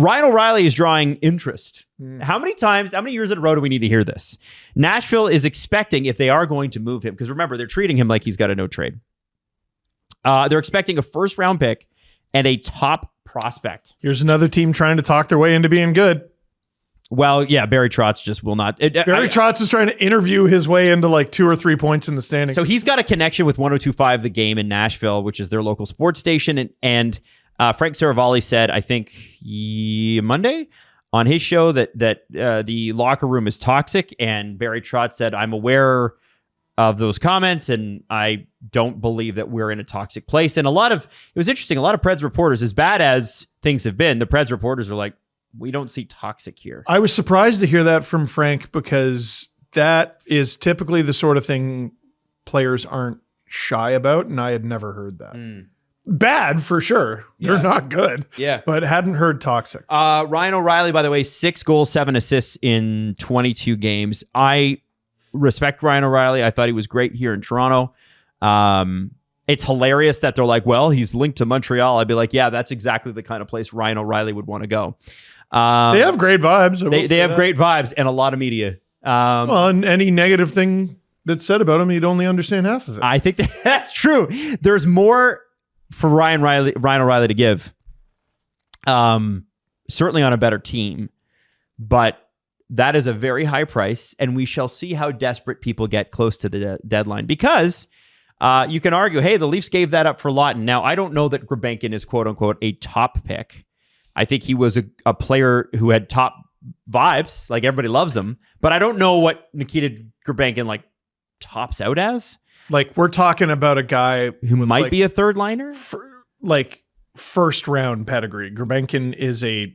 Ryan O'Reilly is drawing interest. How many years in a row do we need to hear this? Nashville is expecting, if they are going to move him, because remember, they're treating him like he's got a no trade. They're expecting a first round pick and a top prospect. Here's another team trying to talk their way into being good. Well, yeah, Barry Trotz just will not. Trotz is trying to interview his way into like 2 or 3 points in the standings. So he's got a connection with 102.5 The Game in Nashville, which is their local sports station. And Frank Saravalli said, I think Monday on his show that the locker room is toxic. And Barry Trotz said, I'm aware of those comments, and I don't believe that we're in a toxic place. And it was interesting. A lot of Preds reporters, as bad as things have been, the Preds reporters are like, we don't see toxic here. I was surprised to hear that from Frank, because that is typically the sort of thing players aren't shy about, and I had never heard that. Bad for sure. Yeah. They're not good. Yeah. But hadn't heard toxic. Ryan O'Reilly, by the way, 6 goals, 7 assists in 22 games. I respect Ryan O'Reilly. I thought he was great here in Toronto. It's hilarious that they're like, well, he's linked to Montreal. I'd be like, yeah, that's exactly the kind of place Ryan O'Reilly would want to go. They have great vibes. They have great vibes and a lot of media. Well, and any negative thing that's said about him, you'd only understand half of it. I think that's true. There's more for Ryan O'Reilly to give. Certainly on a better team, but that is a very high price, and we shall see how desperate people get close to the deadline, because you can argue, hey, the Leafs gave that up for Lawton. Now, I don't know that Gulbenkian is quote unquote a top pick. I think he was a player who had top vibes, like everybody loves him, but I don't know what Nikita Gulbenkian like tops out as. Like, we're talking about a guy who might be a third liner, like first round pedigree. Gulbenkian is a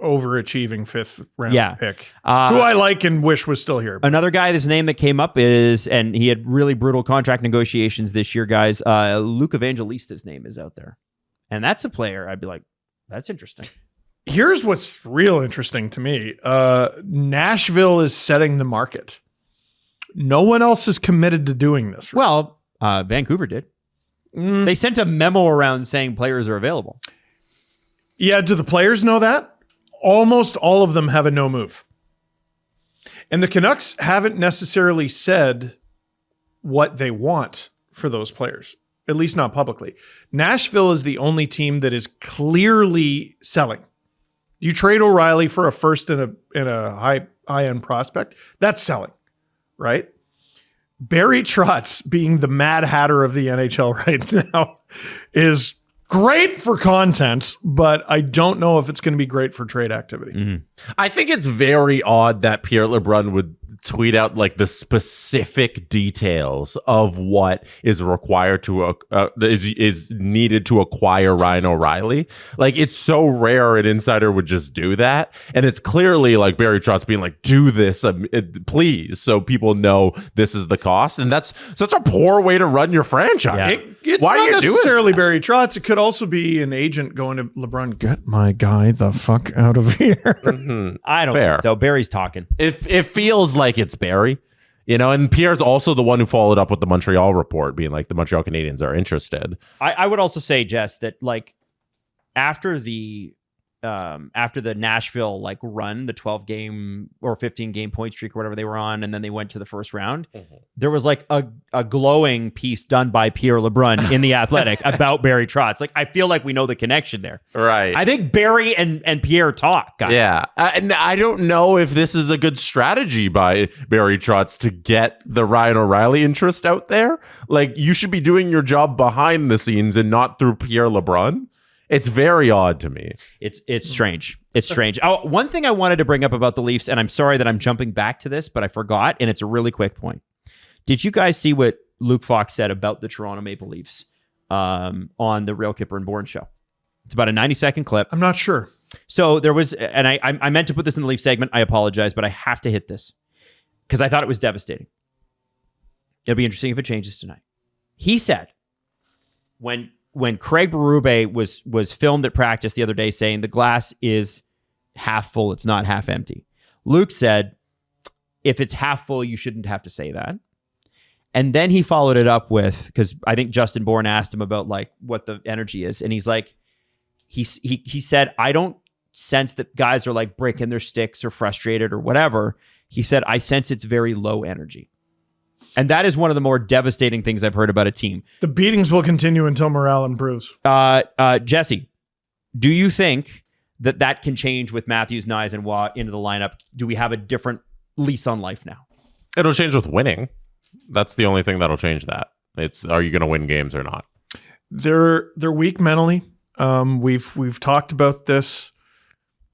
overachieving 5th round pick, who I like and wish was still here. Another guy, this name that came up is, and he had really brutal contract negotiations this year, guys. Luke Evangelista's name is out there, and that's a player I'd be like, that's interesting. Here's what's real interesting to me. Nashville is setting the market. No one else is committed to doing this. Right? Well, Vancouver did. They sent a memo around saying players are available. Yeah, do the players know that? Almost all of them have a no move. And the Canucks haven't necessarily said what they want for those players, at least not publicly. Nashville is the only team that is clearly selling. You trade O'Reilly for a first and a high-end prospect, that's selling, right? Barry Trotz, being the Mad Hatter of the NHL right now, is great for content, but I don't know if it's going to be great for trade activity. I think it's very odd that Pierre LeBrun would tweet out like the specific details of what is required to is needed to acquire Ryan O'Reilly. Like, it's so rare an insider would just do that, and it's clearly like Barry Trotz being like, do this please, so people know this is the cost. And that's such a poor way to run your franchise. It's Why not are you necessarily Barry Trotz. It could also be an agent going to LeBron, get my guy the fuck out of here. I don't think so. Barry's talking. It feels like it's Barry, and Pierre's also the one who followed up with the Montreal report, being like, the Montreal Canadiens are interested. I would also say, Jess, that like after the Nashville like run, the 12-game or 15-game point streak or whatever they were on, and then they went to the first round, there was like a glowing piece done by Pierre LeBrun in The Athletic about Barry Trotz. Like, I feel like we know the connection there. Right. I think Barry and Pierre talk, guys. Yeah. And I don't know if this is a good strategy by Barry Trotz to get the Ryan O'Reilly interest out there. Like, you should be doing your job behind the scenes and not through Pierre LeBrun. It's very odd to me. It's strange. It's strange. Oh, one thing I wanted to bring up about the Leafs, and I'm sorry that I'm jumping back to this, but I forgot, and it's a really quick point. Did you guys see what Luke Fox said about the Toronto Maple Leafs on the Real Kipper and Bourne show? It's about a 90-second clip. I'm not sure. So there was, and I meant to put this in the Leaf segment. I apologize, but I have to hit this because I thought it was devastating. It'll be interesting if it changes tonight. He said, when Craig Berube was filmed at practice the other day saying the glass is half full, it's not half empty, Luke said, if it's half full, you shouldn't have to say that. And then he followed it up with, because I think Justin Bourne asked him about like what the energy is. And he's like, he said, I don't sense that guys are like breaking their sticks or frustrated or whatever. He said, I sense it's very low energy. And that is one of the more devastating things I've heard about a team. The beatings will continue until morale improves. Jesse, do you think that can change with Matthews, Nyes, and Watt into the lineup? Do we have a different lease on life now? It'll change with winning. That's the only thing that'll change that. It's, are you going to win games or not? They're weak mentally. We've talked about this.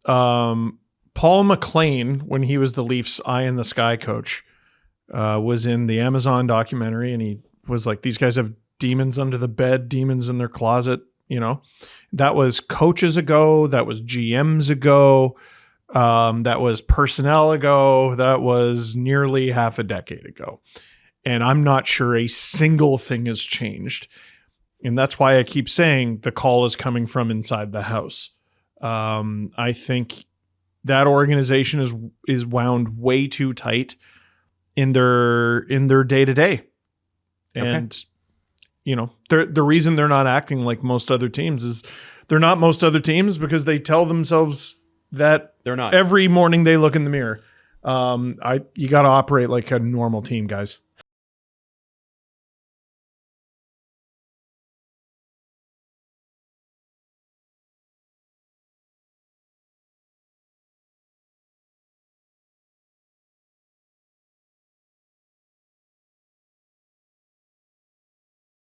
Paul McLean, when he was the Leafs eye in the sky coach, was in the Amazon documentary, and he was like, these guys have demons under the bed, demons in their closet. You know, that was coaches ago. That was GMs ago. That was personnel ago. That was nearly half a decade ago. And I'm not sure a single thing has changed. And that's why I keep saying the call is coming from inside the house. I think that organization is wound way too tight in their day-to-day. And, you know, the reason they're not acting like most other teams is they're not most other teams because they tell themselves that They're not. every morning they look in the mirror. You got to operate like a normal team, guys.